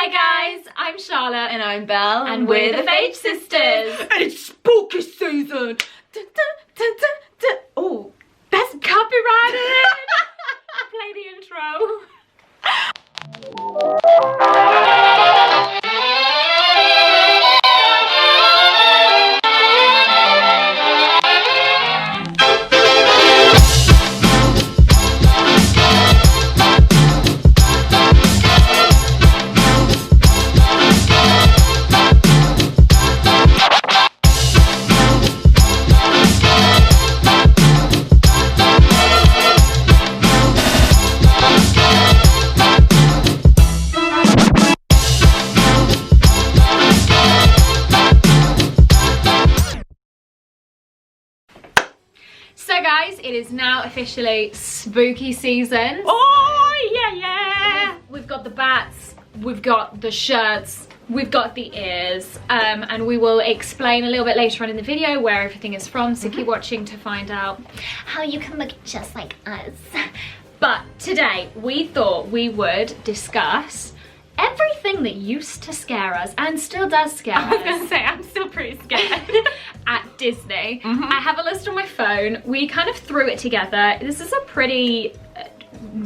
Hi guys, I'm Charlotte. And I'm Belle. And we're the Phage Sisters. And it's spooky season. Oh, That's copyrighted. Play the intro. So guys, it is now officially spooky season. oh yeah. We've got the bats, we've got the shirts, we've got the ears, and we will explain a little bit later on in the video where everything is from, so keep watching to find out how you can look just like us. But today we thought we would discuss everything that used to scare us and still does scare us. I was gonna say, I'm still pretty scared. At Disney. I have a list on my phone. We kind of threw it together. This is a pretty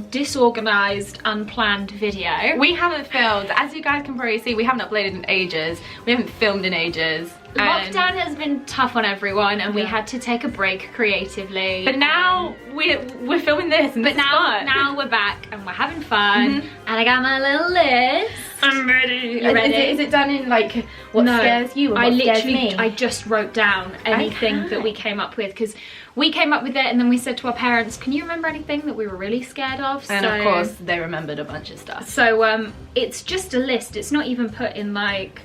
disorganized, unplanned video. We haven't filmed, as you guys can probably see, we haven't uploaded in ages. We haven't filmed in ages. Lockdown has been tough on everyone, and we had to take a break creatively. But now we're filming this, and now we're back and we're having fun. And I got my little list. I'm ready. You ready? Is it done in like what scares you? And what scares me? I just wrote down anything that we came up with, because we came up with it and then we said to our parents, can you remember anything that we were really scared of? And of course they remembered a bunch of stuff. So it's just a list. It's not even put in like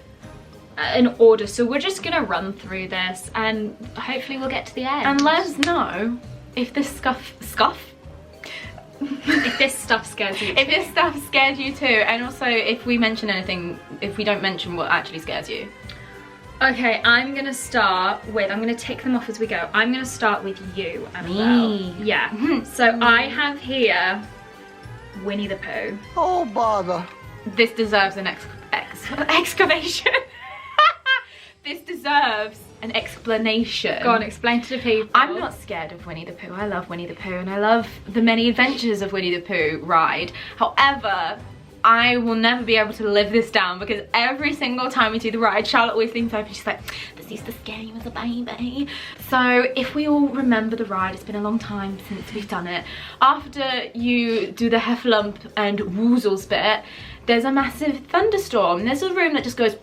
an order, so we're just gonna run through this and hopefully we'll get to the end. And let us know if this if this stuff scares you too. If this stuff scared you too, and also if we mention anything, if we don't mention what actually scares you. Okay, I'm gonna take them off as we go. I'm gonna start with you, Annabelle. Me? Yeah. So I have here Winnie the Pooh. Oh, bother. This deserves an excavation. This deserves an explanation. Go on, explain to the people. I'm not scared of Winnie the Pooh. I love Winnie the Pooh and I love the many adventures of Winnie the Pooh ride. However, I will never be able to live this down, because every single time we do the ride, Charlotte always thinks of it, she's like, this used to scare you as a baby. So if we all remember the ride, it's been a long time since we've done it. After you do the heffalump and woozles bit, there's a massive thunderstorm. There's a room that just goes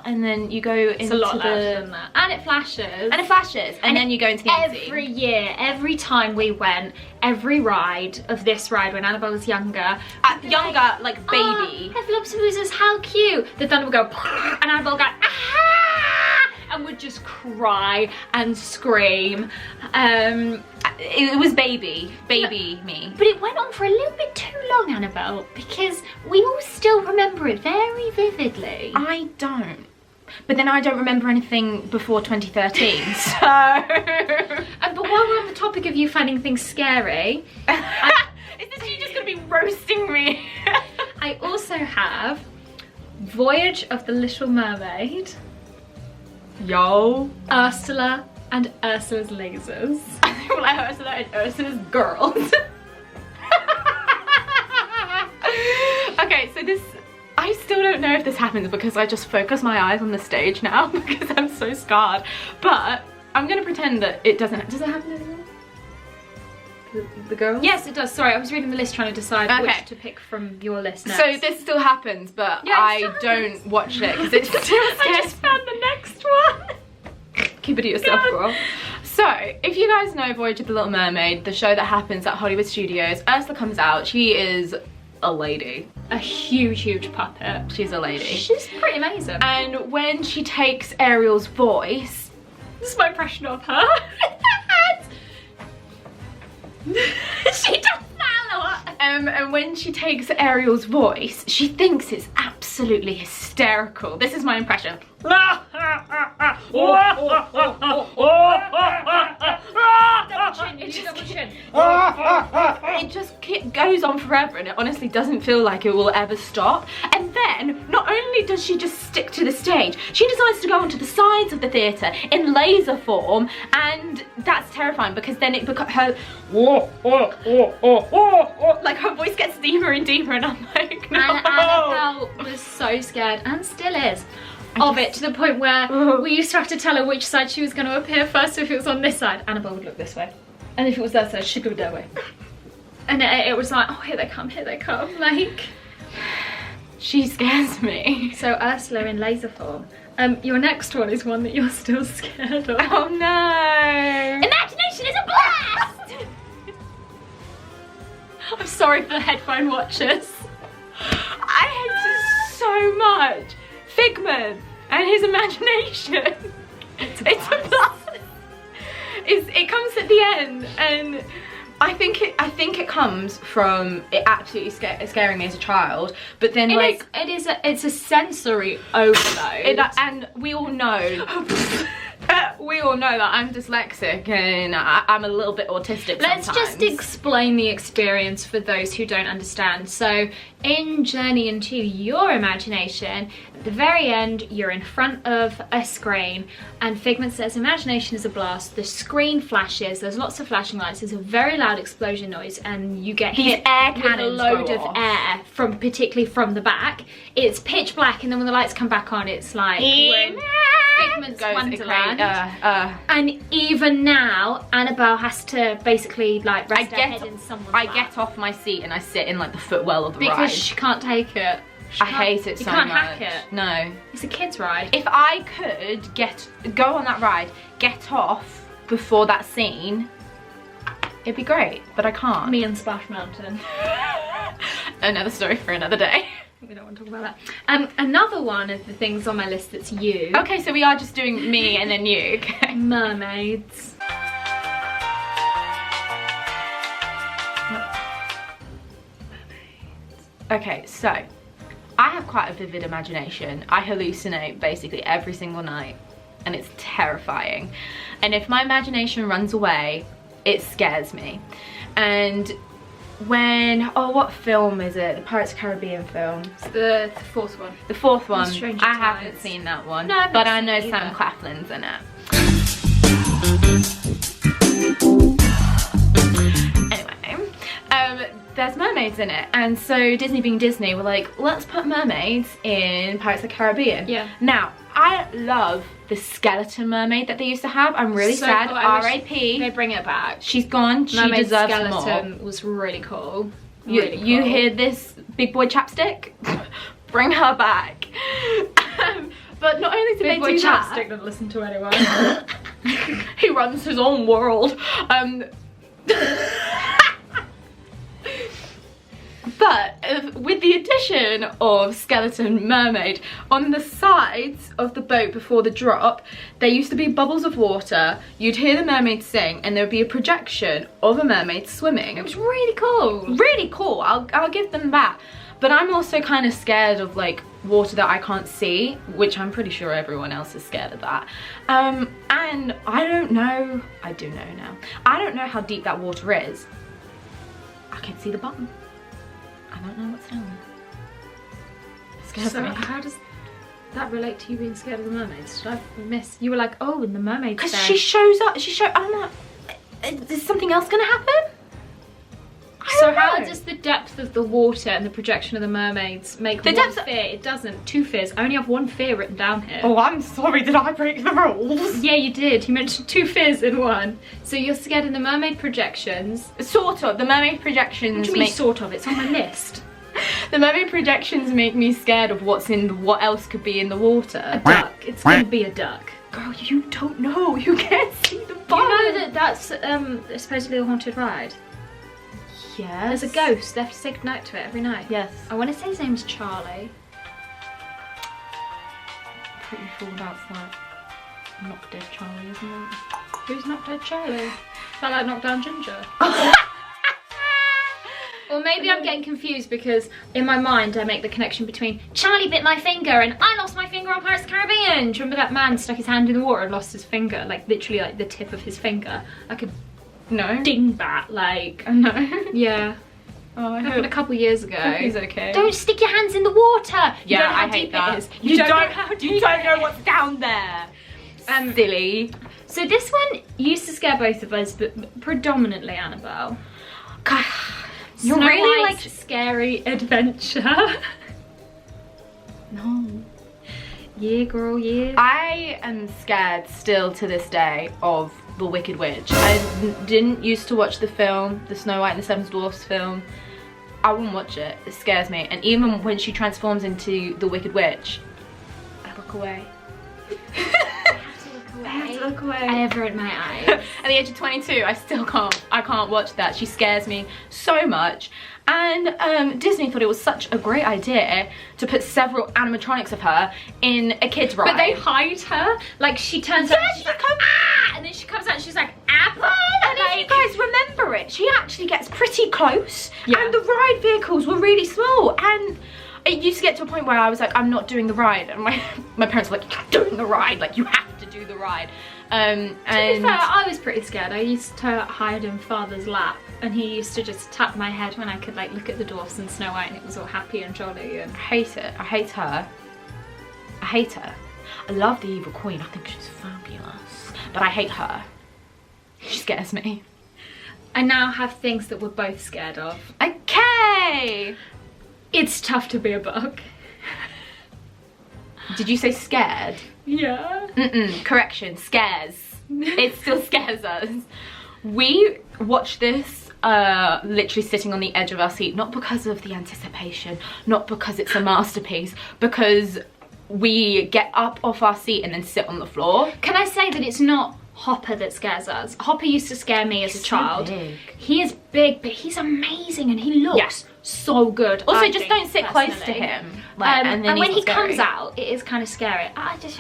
and then you go into it's a lot louder than that. And it flashes. And then you go into the empty. Every year, every time we went, every ride of this ride when Annabelle was younger. Like baby. Oh, heffalumps and woozles, how cute. The thunder would go and Annabelle would go, ah! And would just cry and scream. It was baby me. But it went on for a little bit too long, Annabelle, because we all still remember it very vividly. I don't. But then I don't remember anything before 2013, so... But while we're on the topic of you finding things scary... Is this you just gonna be roasting me? I also have Voyage of the Little Mermaid. Yo. Ursula and Ursula's lasers. Like Ursula and Ursula's girls. Okay, so this, I still don't know if this happens because I just focus my eyes on the stage now because I'm so scarred. But I'm gonna pretend that it doesn't. Does it happen anymore? The girls? Yes, it does. Sorry, I was reading the list trying to decide which to pick from your list next. So this still happens, but yeah, I don't watch it because it still scares I just found the next one. Keep it to yourself, girl. So, if you guys know Voyage of the Little Mermaid, the show that happens at Hollywood Studios, Ursula comes out. She is a lady. A huge puppet. She's a lady. She's pretty amazing. And when she takes Ariel's voice... This is my impression of her. She does that a lot. And when she takes Ariel's voice, she thinks it's absolutely absolutely hysterical. This is my impression. It just goes on forever, and it honestly doesn't feel like it will ever stop. And then, not only does she just stick to the stage, she decides to go onto the sides of the theatre in laser form, and that's terrifying because then it becomes her, like her voice gets deeper and deeper, and I'm like, no. And Annabelle was so scared, and still is, of it, to the point where we used to have to tell her which side she was going to appear first. So if it was on this side, Annabelle would look this way, and if it was that side, she'd go that way. And it was like, oh, here they come, like. She scares me. So Ursula in laser form. Your next one is one that you're still scared of. Oh no! Imagination is a blast! I'm sorry for the headphone watchers. I hate it so much. Figment and his imagination. It's a blast. It comes at the end, and I think it comes from it absolutely scaring me as a child, but then it's a sensory overload. And we all know that I'm dyslexic and I'm a little bit autistic sometimes. Let's just explain the experience for those who don't understand. So in Journey into Your Imagination, at the very end, you're in front of a screen and Figment says imagination is a blast. The screen flashes, there's lots of flashing lights, there's a very loud explosion noise, and you get hit with a load of air from, particularly from the back. It's pitch black, and then when the lights come back on, it's like Figment's Wonderland. And even now, Annabelle has to basically like rest her head in someone's lap. I get off my seat and I sit in like the footwell of the ride. Because she can't take it. I hate it so much. You can't hack it. No. It's a kid's ride. If I could go on that ride, get off before that scene, it'd be great, but I can't. Me and Splash Mountain. Another story for another day. We don't want to talk about that. Another one of the things on my list that's you. Okay, so we are just doing me and then you. Okay. Mermaids. Okay, so I have quite a vivid imagination. I hallucinate basically every single night, and it's terrifying. And if my imagination runs away, it scares me. And when, what film is it? The Pirates of the Caribbean film. It's the fourth one. The fourth one. Stranger I Tides. haven't seen that one. No, but I know Sam Claflin's in it. Anyway, there's mermaids in it, and so Disney being Disney were like, let's put mermaids in Pirates of the Caribbean. Yeah. Now, I love the skeleton mermaid that they used to have. I'm really sad. Cool. R.I.P. They bring it back. She's gone. She Mermaid deserves skeleton more. was really cool. You hear this, big boy chapstick? Bring her back. But not only did they do that, Chapstick doesn't listen to anyone. he runs his own world. But with the addition of skeleton mermaid, on the sides of the boat before the drop, there used to be bubbles of water. You'd hear the mermaid sing, and there would be a projection of a mermaid swimming. It was really cool. Really cool. I'll give them that. But I'm also kind of scared of like water that I can't see, which I'm pretty sure everyone else is scared of that. And I don't know. I do know now. I don't know how deep that water is. I can see the bottom. I don't know what's down there. So how does that relate to you being scared of the mermaids? Did I miss? You were like, oh, and the mermaids. Because she shows up. I'm like, is something else gonna happen? So how does the depth of the water and the projection of the mermaids make the one fear? It doesn't. Two fears. I only have one fear written down here. Oh, I'm sorry. Did I break the rules? Yeah, you did. You mentioned two fears in one. So you're scared of the mermaid projections. Sort of. The mermaid projections. What do you mean sort of? It's on my list. The mermaid projections make me scared of what else could be in the water. A duck. It's gonna be a duck. Girl, you don't know. You can't see the bottom. You know that's supposedly a haunted ride. Yes. There's a ghost. They have to say goodnight to it every night. Yes. I want to say his name's Charlie. Pretty sure that's like Knock Dead Charlie, isn't it? Who's Knock Dead Charlie? Felt like Knockdown Ginger. Or maybe I'm getting confused because in my mind I make the connection between Charlie bit my finger and I lost my finger on Pirates of the Caribbean. Do you remember that man stuck his hand in the water and lost his finger? Like literally like the tip of his finger. Like a dingbat, like. I know. Yeah. Oh, I happened a couple years ago. He's okay. Don't stick your hands in the water. You don't know how I hate deep that. it is. You don't know what's down there. Silly. So this one used to scare both of us, but predominantly Annabelle. God, you're Snow really White's like scary adventure. No. Yeah, girl, yeah. I am scared still to this day of the Wicked Witch. I didn't used to watch the film, the Snow White and the Seven Dwarfs film. I won't watch it. It scares me. And even when she transforms into the Wicked Witch, I look away. I have to look away. I avert my eyes. At the age of 22, I can't watch that. She scares me so much. And Disney thought it was such a great idea to put several animatronics of her in a kid's ride. But they hide her. Like she turns out and she's like, ah! And then she comes out and she's like, Apple! And if you guys remember it, she actually gets pretty close. Yeah. And the ride vehicles were really small. And it used to get to a point where I was like, I'm not doing the ride. And my parents were like, you're doing the ride. Like, you have to do the ride. To be fair, I was pretty scared. I used to hide in father's lap. And he used to just tap my head when I could like look at the dwarfs and Snow White and it was all happy and jolly. And I hate it. I hate her. I hate her. I love the evil queen. I think she's fabulous. But I hate her. She scares me. I now have things that we're both scared of. Okay! It's tough to be a bug. Did you say scared? Yeah. Correction, scares. It still scares us. We watched this literally sitting on the edge of our seat, not because of the anticipation, not because it's a masterpiece, because we get up off our seat and then sit on the floor. Can I say that it's not Hopper that scares us? Hopper used to scare me as a child. Big. He is big, but he's amazing and he looks so good. Also, just don't sit close to him. Like, and when he comes out, it is kind of scary. I just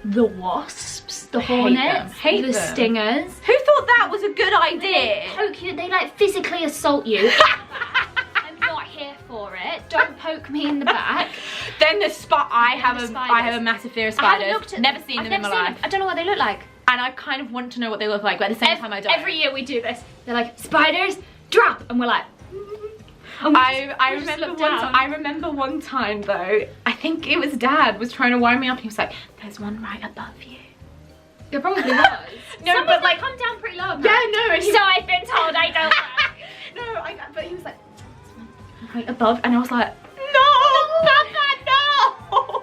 the wasps, the hornets, the stingers. Who thought that was a good idea? They poke you, they like physically assault you. I'm not here for it. Don't poke me in the back. Then I have a massive fear of spiders. Never seen them in my life. I don't know what they look like. And I kind of want to know what they look like, but at the same time I don't. Every year we do this. They're like, spiders, drop! And we're like... I remember one time though, I think it was Dad was trying to wind me up and he was like, there's one right above you. There probably was. No, some but like come down pretty low. Yeah, no. So I've been told I don't. But he was like, there's one right above, and I was like, no, Papa, no.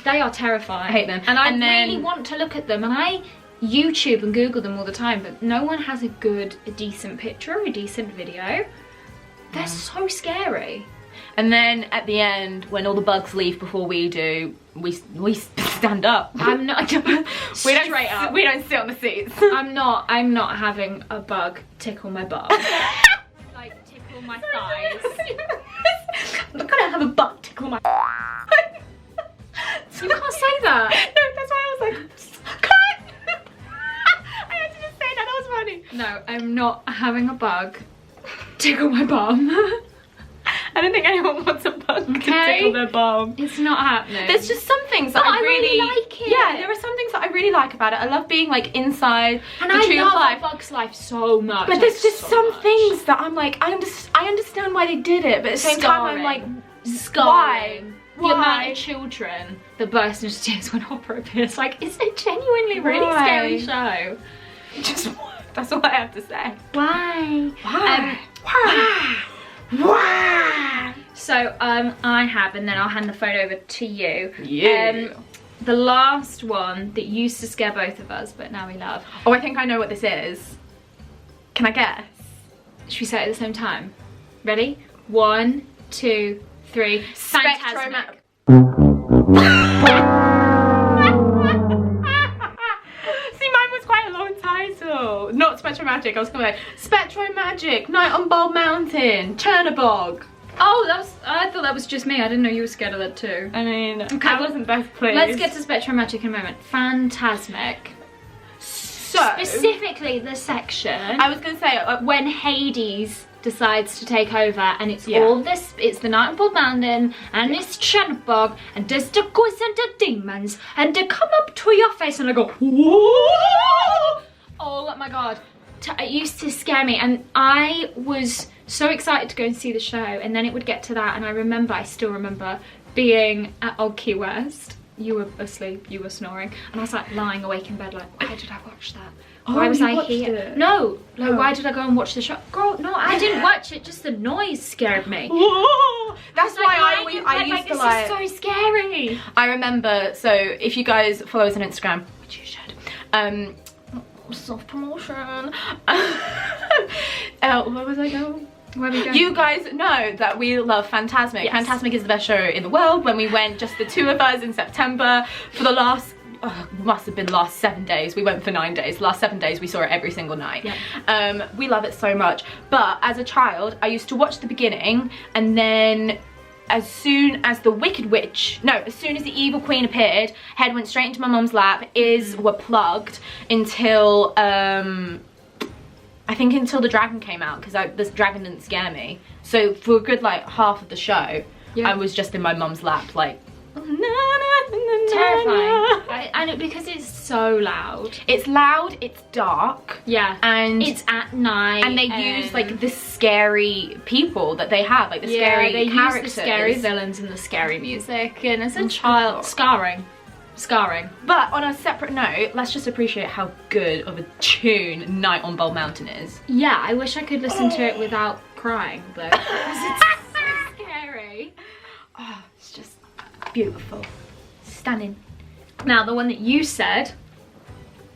They are terrifying. I hate them. And I really want to look at them, and I YouTube and Google them all the time, but no one has a decent picture or a decent video. They're so scary. And then at the end, when all the bugs leave before we do, we stand up. I'm not. Straight up. We don't sit on the seats. I'm not having a bug tickle my bum. Like tickle my thighs. I'm not gonna have a bug tickle my. You can't say that. No, that's why I was like, cut. I had to just say that. That was funny. No, I'm not having a bug tickle my bum. I don't think anyone wants a bug to tickle their bum. It's not happening. There's just some things that I really like it. Yeah, there are some things that I really like about it. I love being like inside and the tree of life. I love Bug's Life so much. But there's just some things that I'm like, I understand why they did it, but at the same time I'm like, scarring. Why? The amount of children that burst into tears when Hopper appears. Like, it's a genuinely really scary show. Just that's all I have to say. Why? Why? So I have, and then I'll hand the phone over to you. Yeah. The last one that used to scare both of us, but now we love. Oh, I think I know what this is. Can I guess? Should we say it at the same time? Ready? 1, 2, 3. Phantasmic. Not Spectromagic, I was gonna say Spectromagic, Night on Bald Mountain, Chernobog. Oh, I thought that was just me. I didn't know you were scared of that too. I mean, okay, I wasn't best pleased. Let's get to Spectromagic in a moment. Phantasmic. So specifically the section I was gonna say when Hades decides to take over, and it's all this, it's the Night on Bald Mountain, and it's Chernobog, and there's the ghosts and the demons, and they come up to your face, and I go, whoa! Oh my god. It used to scare me, and I was so excited to go and see the show, and then it would get to that, and I still remember being at Old Key West. You were asleep, you were snoring, and I was like lying awake in bed like, why did I watch that? Why was I here? It? No, like why did I go and watch the show? Girl, no, I didn't watch it, just the noise scared me. That's why I used to like... This is so scary. I remember, so if you guys follow us on Instagram, which you should, self-promotion. Where was I going? Where are we going? You guys know that we love Fantasmic. Yes. Fantasmic is the best show in the world. When we went, just the two of us in September, for the last, must have been the last 7 days. We went for 9 days. The last 7 days we saw it every single night. Yeah. We love it so much. But as a child, I used to watch the beginning, and then as soon as the as soon as the evil queen appeared, head went straight into my mum's lap, ears were plugged until, I think until the dragon came out, because this dragon didn't scare me. So for a good like half of the show, I was just in my mum's lap like, terrifying. And because it's so loud. It's loud, it's dark. Yeah. And it's at night. And they use like the scary people that they have, like the scary they characters. use the scary villains and the scary music, and as a child, scarring. But on a separate note, let's just appreciate how good of a tune Night on Bald Mountain is. Yeah, I wish I could listen to it without crying though, because it's so scary. Oh, it's just beautiful, stunning. Now the one that you said,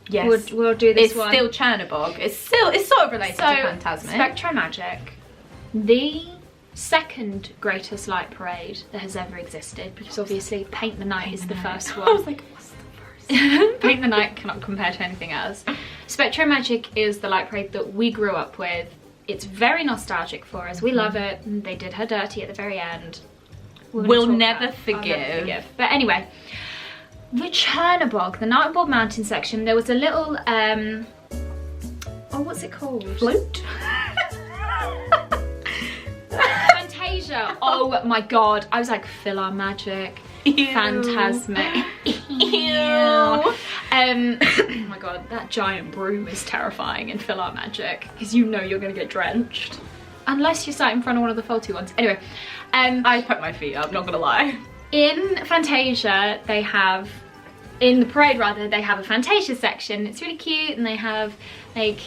yes, we'll do this one. It's still Chernobog. It's sort of related to Fantasmic. SpectroMagic, the second greatest light parade that has ever existed, because obviously Paint the Night is the first one. I was like, what's the first? Paint the Night cannot compare to anything else. SpectroMagic is the light parade that we grew up with. It's very nostalgic for us. We love it. They did her dirty at the very end. We'll never forgive. But anyway, the Chernobog, the Night on Bald Mountain section, there was a little, oh, what's it called? Float? Fantasia. Oh my god. I was like, PhilharMagic, Fantasmic. Ew. Oh my god, that giant broom is terrifying in PhilharMagic, because you know you're gonna get drenched. Unless you sat in front of one of the faulty ones. Anyway, I put my feet up, not gonna lie. In Fantasia, they have, in the parade rather, they have a Fantasia section. It's really cute, and they have like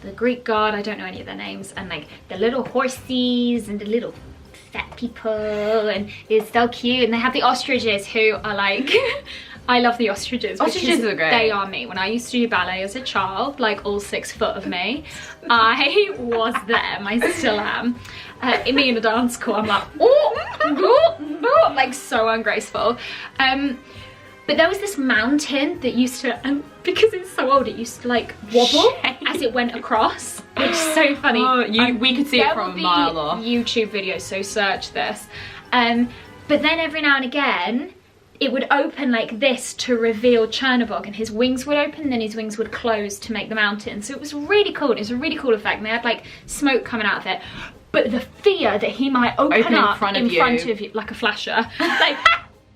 the Greek god, I don't know any of their names, and like the little horsies and the little fat people, and it's so cute. And they have the ostriches, who are like, I love the ostriches. Ostriches are great. They are me. When I used to do ballet as a child, like all 6 foot of me, I was them. I still am. Me in a dance call, I'm like, oh, like so ungraceful. But there was this mountain that used to, and because it's so old, it used to like wobble as it went across, which is so funny. Oh, we could see it from a mile off. YouTube videos, so search this. But then every now and again, it would open like this to reveal Chernobog, and his wings would open, then his wings would close to make the mountain. So it was really cool. It was a really cool effect, and they had like smoke coming out of it. But the fear that he might open up in front of you like a flasher, like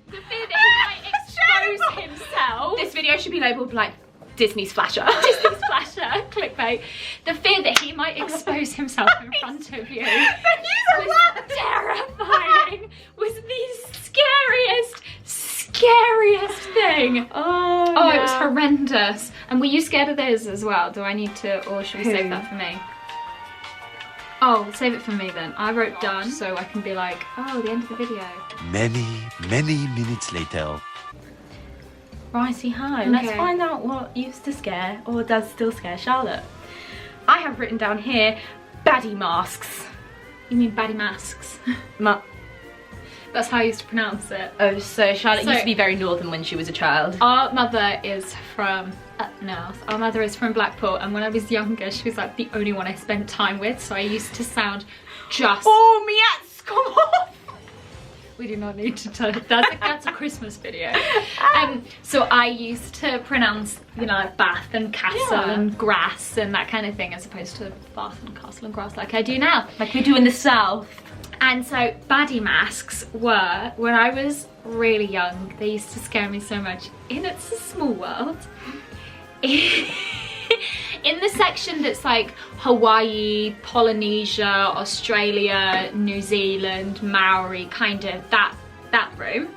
the fear that he might expose himself. This video should be labelled like Disney's Flasher. Disney's Flasher, clickbait. The fear that he might expose himself in front of you was terrifying. Was the scariest thing. Oh, it was horrendous. And were you scared of those as well? Do I need to, or should we save that for me? Oh, save it for me then. I wrote done, so I can be like, oh, the end of the video. Many minutes later. Righty ho, let's find out what used to scare, or does still scare Charlotte. I have written down here, baddie masks. You mean baddie masks? That's how I used to pronounce it. Oh, so Charlotte used to be very northern when she was a child. Our mother is from up north. Our mother is from Blackpool, and when I was younger, she was like the only one I spent time with, so I used to sound just... Oh, me at school! We do not need to tell that's a Christmas video. So I used to pronounce, you know, like Bath and Castle and grass and that kind of thing, as opposed to Bath and Castle and grass like I do now. Like we do in the South. And so baddie masks were, when I was really young, they used to scare me so much. In It's a Small World, in the section that's like Hawaii, Polynesia, Australia, New Zealand, Maori, kind of that room,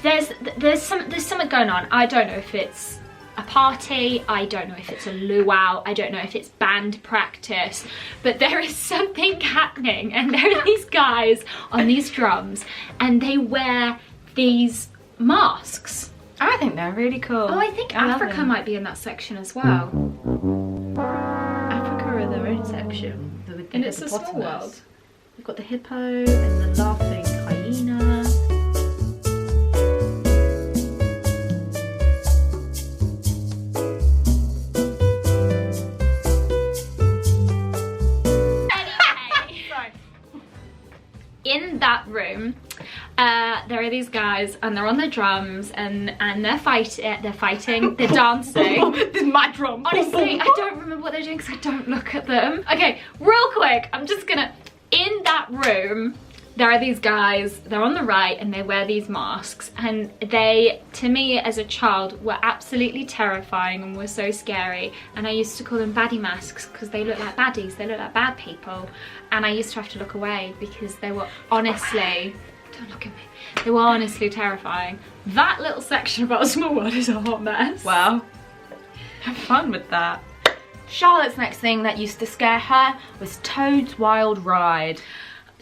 there's something going on. I don't know if it's a party, I don't know if it's a luau, I don't know if it's band practice, but there is something happening, and there are these guys on these drums and they wear these masks. I think they're really cool. Oh, I think Africa might be in that section as well. Africa are their own section. And It's a Small World. We've got the hippo and the laughing hyena. Anyway, in that room, there are these guys and they're on the drums and they're fighting, they're dancing. This is my drum. Honestly, I don't remember what they're doing because I don't look at them. Okay, real quick, I'm just gonna, in that room, there are these guys, they're on the right and they wear these masks, and they, to me as a child, were absolutely terrifying and were so scary, and I used to call them baddie masks because they look like baddies, they look like bad people, and I used to have to look away because they were honestly, don't look at me, they were honestly terrifying. That little section about a small world is a hot mess. Wow. Have fun with that. Charlotte's next thing that used to scare her was Toad's Wild Ride.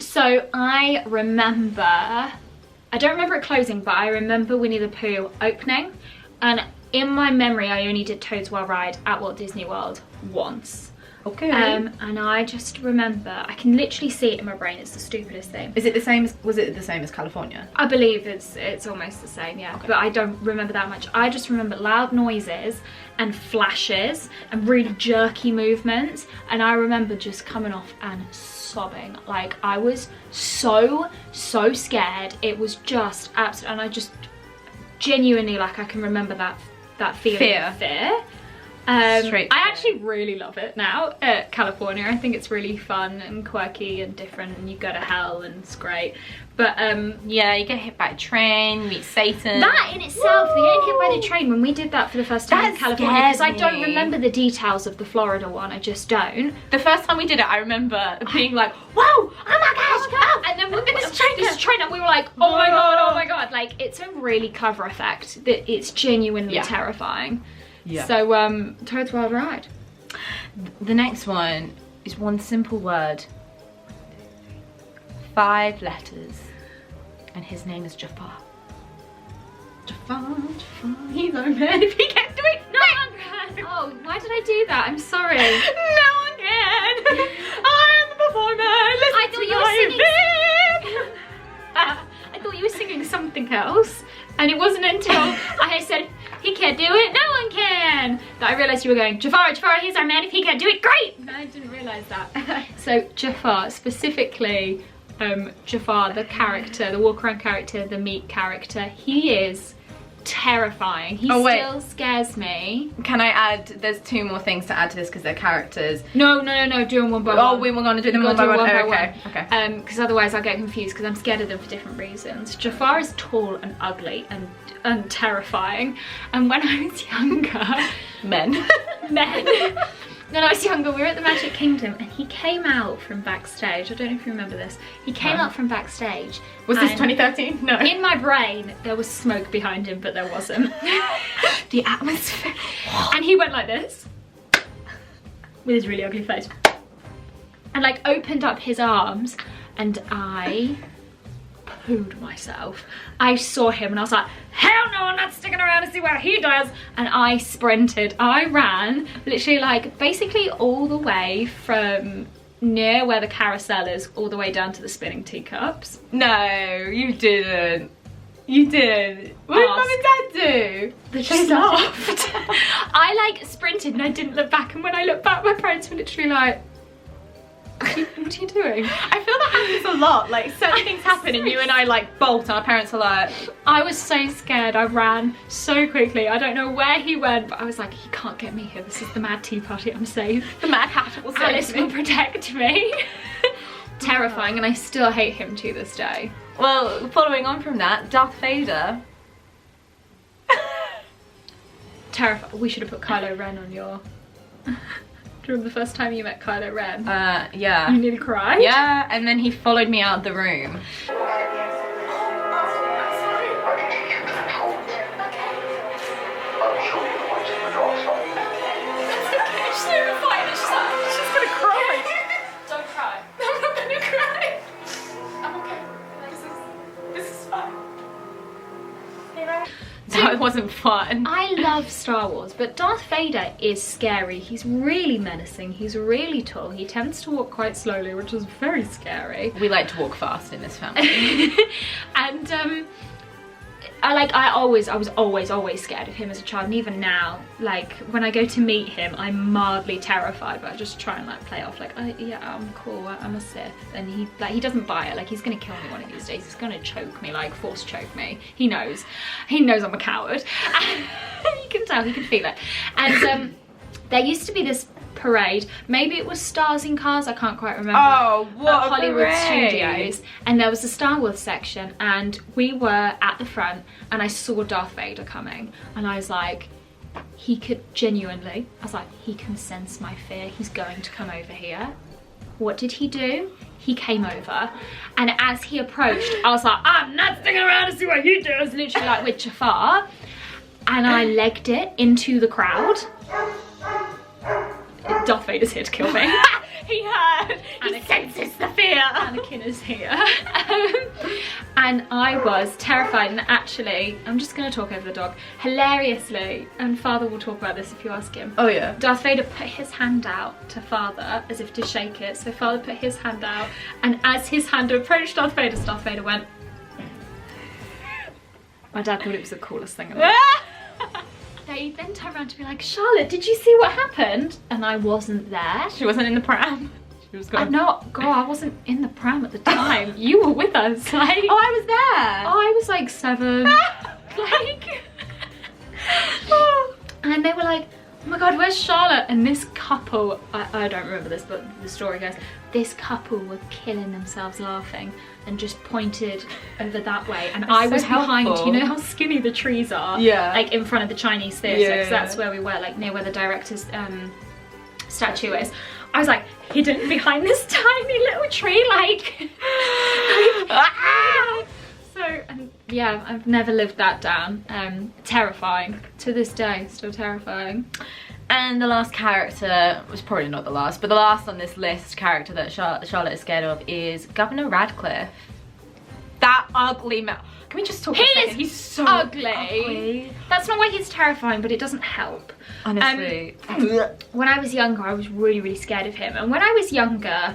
So I remember, I don't remember it closing, but I remember Winnie the Pooh opening, and in my memory I only did Toad's Wild Ride at Walt Disney World once. Okay. And I just remember, I can literally see it in my brain, it's the stupidest thing. Is it the same as, was it the same as California? I believe it's almost the same, yeah. Okay. But I don't remember that much. I just remember loud noises and flashes and really jerky movements, and I remember just coming off and sobbing. Like, I was so scared. It was just absolute, and I just genuinely, like, I can remember that feeling of fear. I actually really love it now at California. I think it's really fun and quirky and different, and you go to hell and it's great. But yeah, you get hit by a train, meet Satan. That in itself, the getting hit by the train, when we did that for the first time in California, because I don't remember the details of the Florida one, I just don't. The first time we did it, I remember being like, whoa, oh my gosh, oh, and then we this train and we were like, oh my god, like, it's a really clever effect that it's genuinely terrifying. Yeah. So Toad's Wild Ride. The next one is one simple word, 5 letters, and his name is Jafar. Jafar, he's our man if he can't do it. No one can. Oh, why did I do that? I'm sorry. No one can. I am the performer. Listen I thought you were singing something else, and it wasn't until I said, he can't do it, no one can, that I realised you were going, Jafar, he's our man, if he can't do it, great! No, I didn't realise that. So Jafar, specifically Jafar, the character, the walk around character, the meat character, he is terrifying. He still scares me. Can I add, there's 2 more things to add to this because they're characters. No, do them one by one. Oh, we were going to do them one by one. Okay. Because otherwise I'll get confused because I'm scared of them for different reasons. Jafar is tall and ugly and terrifying, and when I was younger, when I was younger, we were at the Magic Kingdom and he came out from backstage. I don't know if you remember this. He came out from backstage. Was this 2013? No. In my brain, there was smoke behind him, but there wasn't. The atmosphere. And he went like this, with his really ugly face. And like opened up his arms, and I pooed myself. I saw him and I was like, hell no, I'm not sticking around to see what he does. And I sprinted. I ran literally like basically all the way from near where the carousel is all the way down to the spinning teacups. No, you didn't. You did. What did Mum and Dad do? They just laughed. I like sprinted and I didn't look back, and when I looked back, my parents were literally like, What are you doing? I feel that happens a lot. Like certain things happen and you and I like bolt and our parents are like... I was so scared. I ran so quickly. I don't know where he went, but I was like, he can't get me here. This is the Mad Tea Party. I'm safe. The Mad Hatter will save Alice me. will protect me. Terrifying, and I still hate him to this day. Well, following on from that, Darth Vader. Terrifying. We should have put Kylo Ren on your... Do you remember the first time you met Kylo Ren? Yeah. You nearly cried? Yeah, and then he followed me out the room. That wasn't fun. I love Star Wars, but Darth Vader is scary. He's really menacing. He's really tall. He tends to walk quite slowly, which is very scary. We like to walk fast in this family. And I was always scared of him as a child, and even now, like when I go to meet him, I'm mildly terrified, but I just try and like play off like, oh, yeah, I'm cool, I'm a Sith, and he doesn't buy it. Like, he's gonna kill me one of these days. He's gonna choke me, like force choke me. He knows I'm a coward. You can tell, he can feel it. And there used to be this parade, maybe it was Stars in Cars, I can't quite remember. Oh, what at a Hollywood parade. Studios, and there was a Star Wars section, and we were at the front, and I saw Darth Vader coming, and I was like, he could genuinely, I was like, he can sense my fear, he's going to come over here. What did he do? He came over, and as he approached, I was like, I'm not sticking around to see what you do. I was literally like with Jafar, and I legged it into the crowd. Darth Vader's here to kill me. He heard. He Anakin. senses the fear. Anakin is here. And I was terrified, and actually, I'm just going to talk over the dog, hilariously, and Father will talk about this if you ask him. Oh yeah. Darth Vader put his hand out to Father as if to shake it, so Father put his hand out, and as his hand approached Darth Vader went... My dad thought it was the coolest thing ever. They then turned around to be like, Charlotte, did you see what happened? And I wasn't there. She wasn't in the pram. She was gone. I'm not, girl, I wasn't in the pram at the time. You were with us, like. Oh, I was there. I was like 7. Like. And they were like, oh my God, where's Charlotte? And this couple, I don't remember this, but the story goes, this couple were killing themselves laughing and just pointed over that way, and I was behind. You know how skinny the trees are? Yeah. Like in front of the Chinese theatre, Yeah. because that's where we were, like near where the director's statue is. I was like hidden behind this tiny little tree, like so, and yeah, I've never lived that down. Terrifying to this day, still terrifying. And the last character was probably not the last, but the last on this list character that Charlotte is scared of is Governor Radcliffe. That ugly man. Can we just talk? He's so ugly. That's not why he's terrifying, but it doesn't help. Honestly. When I was younger, I was really scared of him. And when I was younger,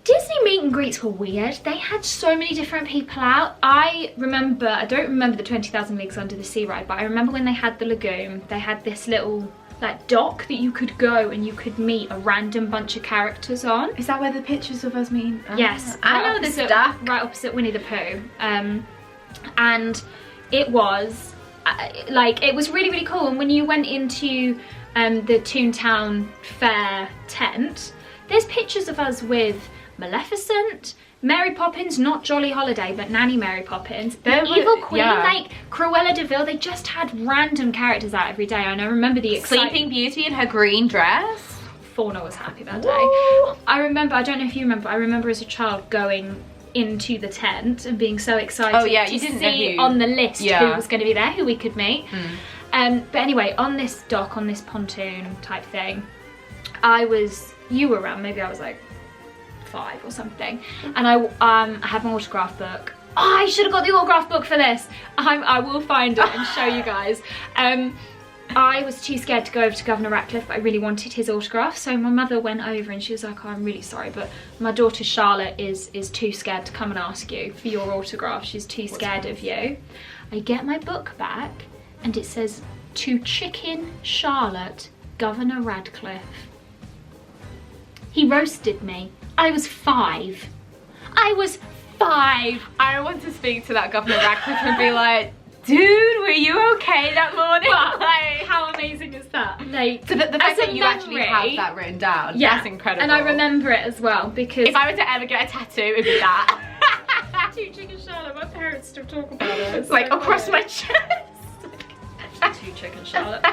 Disney meet and greets were weird. They had so many different people out. I don't remember the 20,000 Leagues Under the Sea ride, but I remember when they had the lagoon, they had this little like dock that you could go and you could meet a random bunch of characters on. Is that where the pictures of us mean? Yes. I know this duck. Right opposite Winnie the Pooh. And it was like, it was really cool. And when you went into the Toontown Fair tent, there's pictures of us with Maleficent, Mary Poppins, not Jolly Holiday, but Nanny Mary Poppins, the Evil Queen, like Cruella de Vil. They just had random characters out every day, and I remember the excitement. Sleeping Beauty in her green dress. Fauna was happy that day. Woo! I remember, I don't know if you remember, I remember as a child going into the tent and being so excited to you didn't see know who. on the list who was going to be there, who we could meet. But anyway, on this dock, on this pontoon type thing, you were around, maybe I was like 5 or something, and I had my autograph book. Oh, I should have got the autograph book for this. I will find it and show you guys. I was too scared to go over to Governor Ratcliffe, but I really wanted his autograph, so my mother went over and she was like, oh, I'm really sorry, but my daughter Charlotte is too scared to come and ask you for your autograph. She's too scared of you. I get my book back and it says, to Chicken Charlotte, Governor Radcliffe. He roasted me. I was 5. I was 5. I want to speak to that Governor Radcliffe and be like, dude, were you okay that morning? But Like, how amazing is that? Like, so the fact as a that you actually have memory- that written down, Yeah, that's incredible. and I remember it as well because If I were to ever get a tattoo, it'd be that. Two Chicken Charlotte, my parents still talk about it. It's Like so across funny. my chest. Two Chicken Charlotte.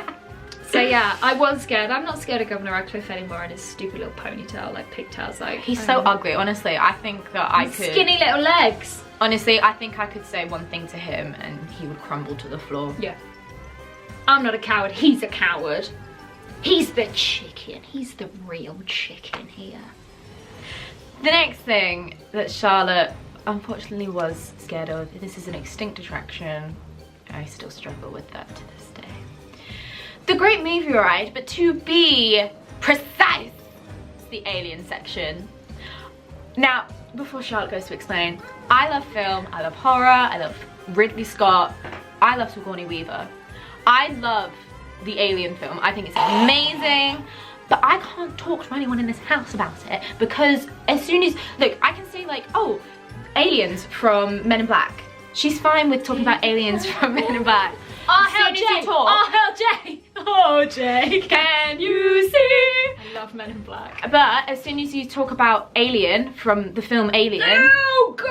So yeah, I was scared. I'm not scared of Governor Radcliffe anymore and his stupid little ponytail, like pigtails. Like He's so ugly, honestly. I think that I could... Skinny little legs. Honestly, I think I could say one thing to him and he would crumble to the floor. Yeah. I'm not a coward. He's a coward. He's the chicken. He's the real chicken here. The next thing that Charlotte unfortunately was scared of, this is an extinct attraction. I still struggle with that to this day. The Great Movie Ride, but to be precise, it's the Alien section. Now, before Charlotte goes to explain, I love film, I love horror, I love Ridley Scott, I love Sigourney Weaver. I love the Alien film. I think it's amazing, but I can't talk to anyone in this house about it because as soon as, look, I can say like, oh, aliens from Men in Black. She's fine with talking about aliens from Men in Black. Oh, As soon hell, as Jay! you talk- Oh, hell, Jay! Oh, Jay, can you see? I love Men in Black. But as soon as you talk about Alien from the film Alien, Oh, God,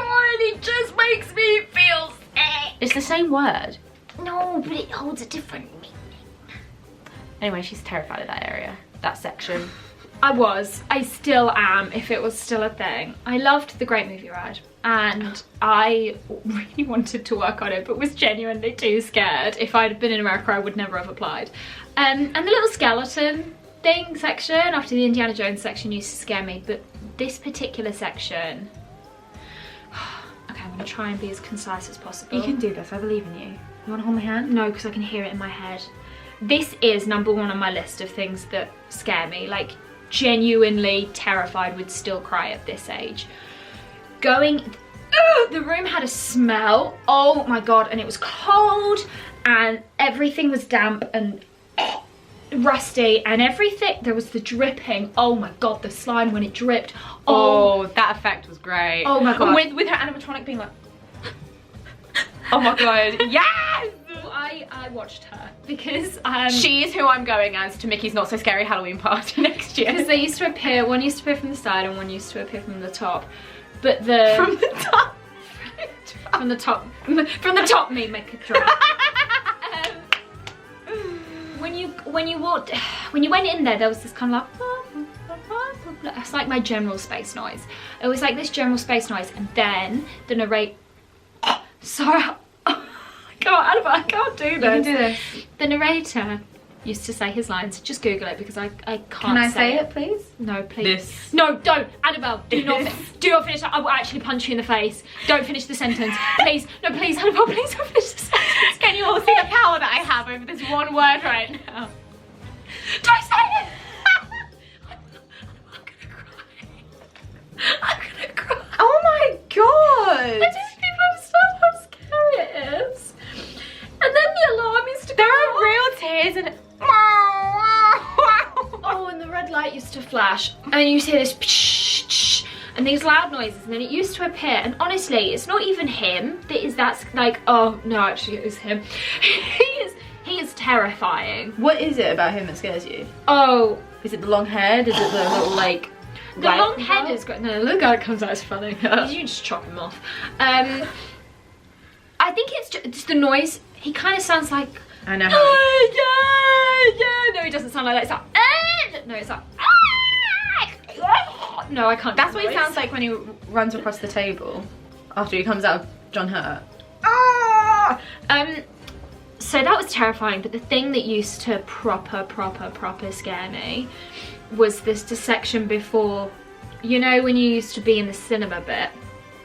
it just makes me feel sick. it's the same word. No, but it holds a different meaning. Anyway, she's terrified of that area, that section. I still am, if it was still a thing. I loved the Great Movie Ride and I really wanted to work on it but was genuinely too scared. If I'd been in America I would never have applied. And the little skeleton thing section after the Indiana Jones section used to scare me, but this particular section, okay, I'm gonna try and be as concise as possible. You can do this, I believe in you. You wanna hold my hand? No, because I can hear it in my head. This is number 1 on my list of things that scare me, like genuinely terrified, would still cry at this age. The room had a smell, oh my god, and it was cold and everything was damp and rusty and everything, there was the dripping, oh my god, the slime when it dripped. Oh, that effect was great. Oh my god. And with her animatronic being like, oh my god, yes! I watched her because She is who I'm going as to Mickey's Not So Scary Halloween party next year. because they used to appear, one used to appear from the side and one used to appear from the top, but the From the top. from the top me make a drop. When you went in there was this kind of like, it's like my general space noise. It was like this general space noise, and then the narrate. Sorry, I can't do this. You can do this. The narrator used to say his lines. Just Google it because I can't. Can I say it, please? No, please. This. No, don't, Annabelle. Do not finish. I will actually punch you in the face. Don't finish the sentence, please. No, please, Annabelle. Please don't finish the sentence. Can you all see the power that I have over this one word right now? Don't say it. I'm gonna cry. Oh my god! I don't think people understand how scary it is. And then the alarm used to go There off. are real tears and Oh, and the red light used to flash, and then you hear this psh, psh, and these loud noises, and then it used to appear, and honestly, it's not even him that's like, oh no, actually it is him. he is terrifying. What is it about him that scares you? Oh, Is it the long head? Is it the little like the long head is great. No, look how it comes out, it's funny. You just chop him off. I think it's just the noise. He kind of sounds like, I know. No, he doesn't sound like that. It's like, no, it's like, no, I can't. That's do what he noise. sounds like when he runs across the table after he comes out of John Hurt. So that was terrifying, but the thing that used to proper scare me was this section before, you know, when you used to be in the cinema bit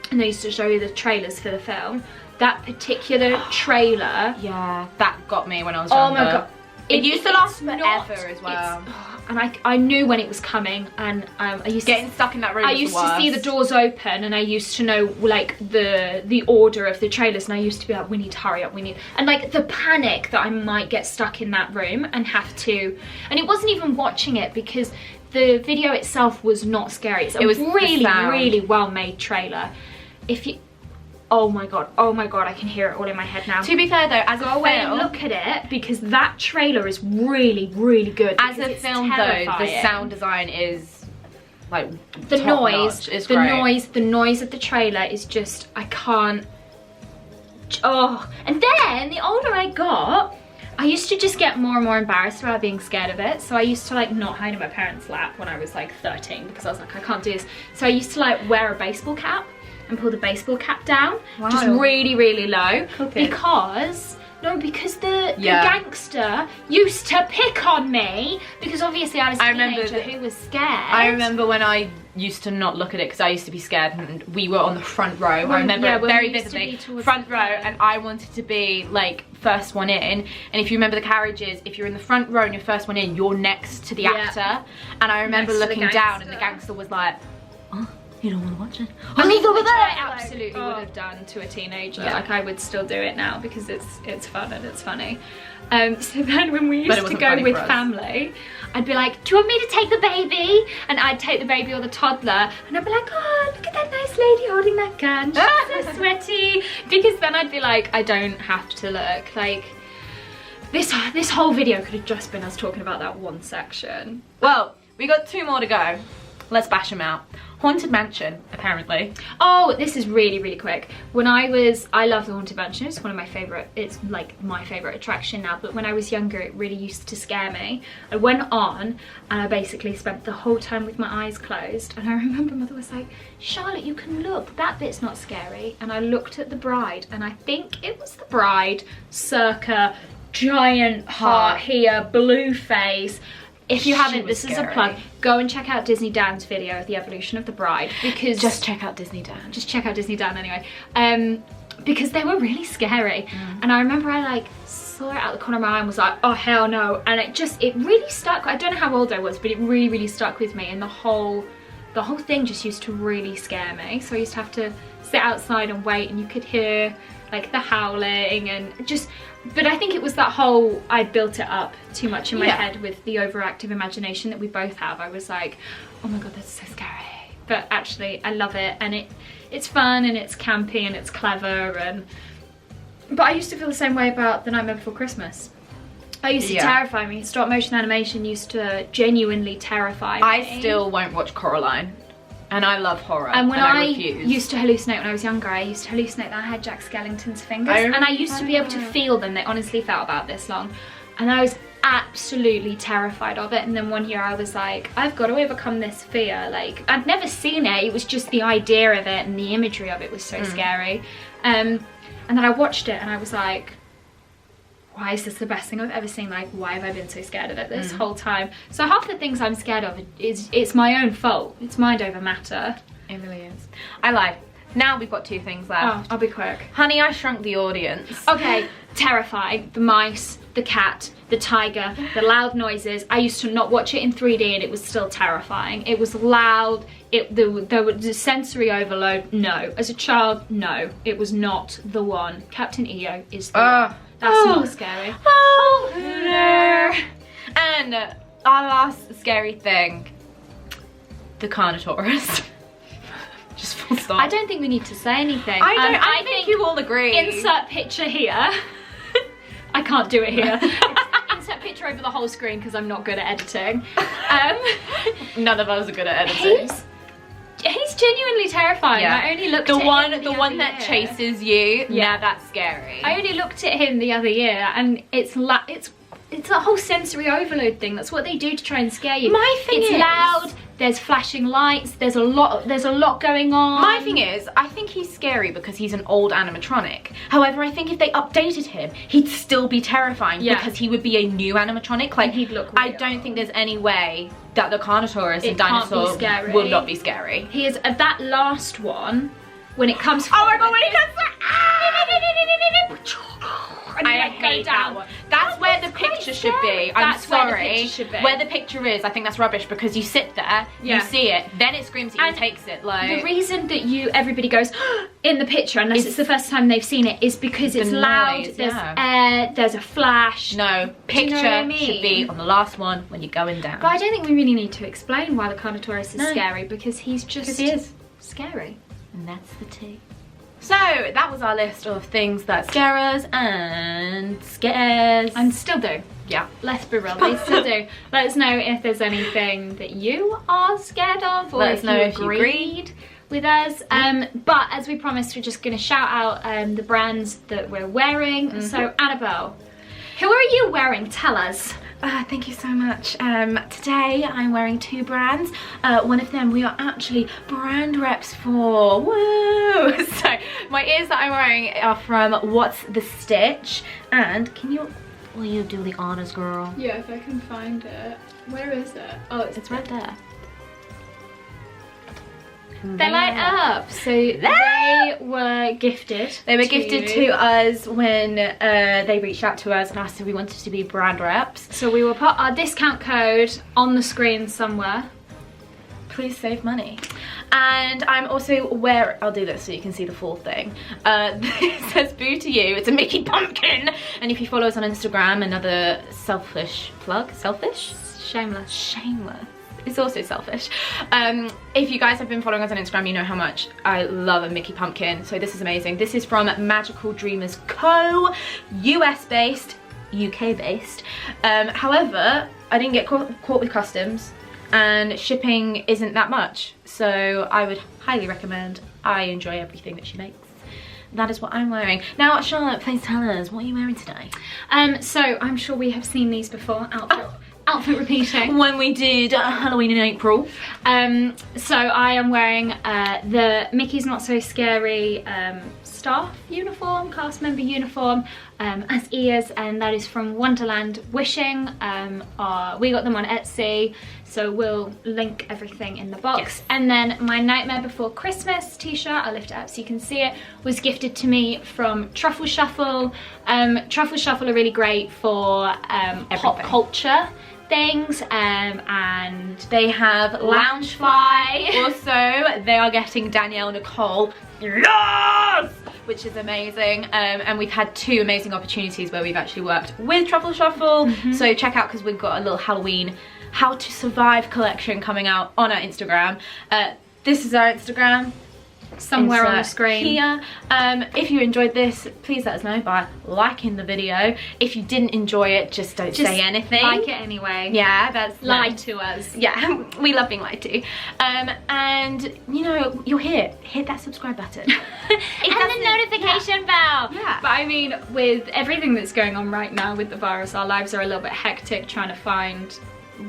and they used to show you the trailers for the film. That particular trailer, Yeah, that got me when I was oh younger. my god, It used to last it's not- forever as well. and I knew when it was coming, and I used Getting to stuck in that room. I was used the to see worst. the doors open, and I used to know like the order of the trailers, and I used to be like, we need to hurry up, and like the panic that I might get stuck in that room and have to, and it wasn't even watching it because the video itself was not scary. It was really, really well-made trailer. If you, oh my god, I can hear it all in my head now. To be fair though, as go a away film, and look at it, because that trailer is really, really good. As a film though, the sound design is like the noise, the noise of the trailer is just, I can't. Oh, and then the older I got, I used to just get more and more embarrassed about being scared of it. So I used to like not hide in my parents' lap when I was like 13, because I was like, I can't do this. So I used to like wear a baseball cap and pull the baseball cap down, just really, really low, because the gangster used to pick on me, because obviously I was a teenager who was scared. I remember when I used to not look at it because I used to be scared, and we were on the front row. I remember it very vividly, front row, and I wanted to be like first one in. And if you remember the carriages, if you're in the front row and you're first one in, you're next to the actor. And I remember looking down, and the gangster was like, oh, you don't want to watch it? I mean, which I absolutely would have done to a teenager. Like, I would still do it now because it's fun and it's funny. So then when we used to go with family, I'd be like, do you want me to take the baby? And I'd take the baby or the toddler, and I'd be like, oh, look at that nice lady holding that gun. She's so sweaty. Because then I'd be like, I don't have to look. Like, this whole video could have just been us talking about that one section. Well, we got 2 more to go. Let's bash them out. Haunted Mansion, apparently. Oh, this is really, really quick. When I love the Haunted Mansion. It's one of my favorite, it's like my favorite attraction now, but when I was younger, it really used to scare me. I went on and I basically spent the whole time with my eyes closed, and I remember Mother was like, Charlotte, you can look, that bit's not scary. And I looked at the bride, and I think it was the bride, circa giant heart here, blue face. If you haven't, this is a plug. Go and check out Disney Dan's video of the evolution of the bride, because just check out Disney Dan. Just check out Disney Dan anyway. Because they were really scary. And I remember I like saw it out the corner of my eye and was like, oh hell no. And it really stuck. I don't know how old I was, but it really, really stuck with me. And the whole thing just used to really scare me. So I used to have to sit outside and wait, and you could hear like the howling and just, but I think it was that whole, I built it up too much in my head with the overactive imagination that we both have. I was like, oh my god, that's so scary. But actually I love it, and it's fun and it's campy and it's clever, but I used to feel the same way about The Nightmare Before Christmas. I used to terrify me. Stop motion animation used to genuinely terrify me. I still won't watch Coraline. And I love horror, and when I refuse. used to hallucinate when I was younger, I used to hallucinate that I had Jack Skellington's fingers, and I used to be able to feel them. They honestly felt about this long, and I was absolutely terrified of it. And then one year I was like, I've got to overcome this fear. Like, I'd never seen it, it was just the idea of it and the imagery of it was so scary. And then I watched it and I was like, why is this the best thing I've ever seen? Like, why have I been so scared of it this whole time? So half the things I'm scared of it's my own fault. It's mind over matter. It really is. I lied. Now we've got 2 things left. Oh, I'll be quick. Honey, I Shrunk the Audience. Okay, terrifying. The mice, the cat, the tiger, the loud noises. I used to not watch it in 3D and it was still terrifying. It was loud. There was sensory overload. No. As a child, no. It was not the one. Captain EO is the one. That's not scary. Oh, Hooter. And our last scary thing, the Carnotaurus. Just full stop. I don't think we need to say anything. I think you all agree. Insert picture here. I can't do it here. Insert picture over the whole screen because I'm not good at editing. None of us are good at editing. He's genuinely terrifying. I only looked at him the one that chases you. Yeah, that's scary. I only looked at him the other year, and it's a whole sensory overload thing. That's what they do to try and scare you. My thing is, loud. There's flashing lights. There's a lot going on. My thing is, I think he's scary because he's an old animatronic. However, I think if they updated him, he'd still be terrifying because he would be a new animatronic. Like, he'd look real. I don't think there's any way that the Carnotaurus and dinosaur will not be scary. He is that last one when it comes. Oh my god! When he comes, I hate that one. That's where the picture should be. That's I'm sorry. where the picture should be. Where the picture is, I think that's rubbish because you sit there, Yeah. you see it, then it screams at you and And takes it. Like the reason that everybody goes in the picture, unless it's the first time they've seen it, is because it's loud, noise, there's yeah. air, there's a flash. no, Do you picture know what I mean? should be on the last one when you're going down. But I don't think we really need to explain why the Carnotaurus is No. scary, because he's just Because he is. scary. And that's the tea. So that was our list of things that scare us and scares. And still do. yeah. Let's be real, they still do. Let us know if there's anything that you are scared of, or Let if us know you if you agreed with us. But as we promised, we're just going to shout out the brands that we're wearing. So Annabelle, who are you wearing? Tell us. Thank you so much. Today I'm wearing two brands. One of them we are actually brand reps for. Woo! So my ears that I'm wearing are from What's the Stitch. And will you do the honors, girl? Yeah, if I can find it. Where is it? Oh, It's right there. They light up. So they were gifted. They were gifted to us when they reached out to us and asked if we wanted to be brand reps. So we will put our discount code on the screen somewhere. Please save money. And I'm also I'll do this so you can see the full thing. It says boo to you. It's a Mickey pumpkin. And if you follow us on Instagram, another selfish plug. Selfish? Shameless. Shameless. It's also selfish. If you guys have been following us on Instagram, you know how much I love a Mickey pumpkin. So this is amazing. This is from Magical Dreamers Co. US based, UK based. However, I didn't get caught with customs and shipping isn't that much. So I would highly recommend. I enjoy everything that she makes. That is what I'm wearing. Now, Charlotte, please tell us, what are you wearing today? So I'm sure we have seen these before. Outfit repeating. When we did Halloween in April. So I am wearing the Mickey's Not So Scary staff uniform, cast member uniform, as ears, and that is from Wonderland Wishing. We got them on Etsy, so we'll link everything in the box. Yes. And then my Nightmare Before Christmas t-shirt, I'll lift it up so you can see it, was gifted to me from Truffle Shuffle. Truffle Shuffle are really great for pop culture things, and they have Loungefly. Also, they are getting Danielle Nicole, yes, which is amazing. And we've had two amazing opportunities where we've actually worked with Truffle Shuffle. So check out, because we've got a little Halloween How to Survive collection coming out on our Instagram. This is our Instagram. somewhere on the screen here. If you enjoyed this, please let us know by liking the video. If you didn't enjoy it, just don't say anything. Like it anyway. Yeah, that's Lie to us. Yeah, we love being lied to. And you know, you're here. Hit that subscribe button. And the notification bell. Yeah. But I mean, with everything that's going on right now with the virus, our lives are a little bit hectic trying to find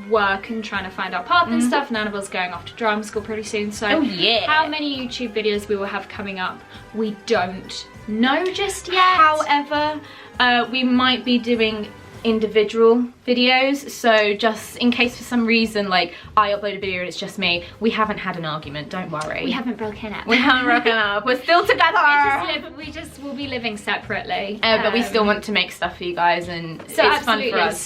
work and trying to find our path and stuff. And Annabelle's going off to drama school pretty soon, so how many YouTube videos we will have coming up, we don't know just yet. However, we might be doing individual videos, so just in case for some reason like I upload a video and it's just me, we haven't had an argument, don't worry. We haven't broken up. We haven't broken up. We're still together. We'll be living separately. But we still want to make stuff for you guys, and so it's fun for us.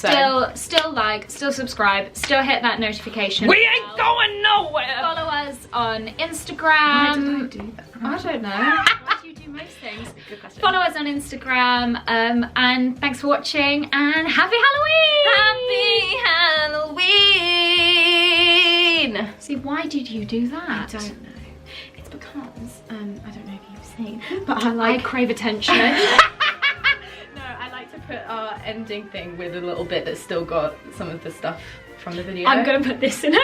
Still like, still subscribe, still hit that notification. We ain't going nowhere. Follow us on Instagram. Why did I do that? I don't know. Why do you do most things? Good question. Follow us on Instagram, and thanks for watching, and happy Halloween! Happy Halloween! See, why did you do that? I don't know. It's because, I don't know if you've seen, but I crave attention. No, I like to put our ending thing with a little bit that's still got some of the stuff from the video. I'm gonna put this in it.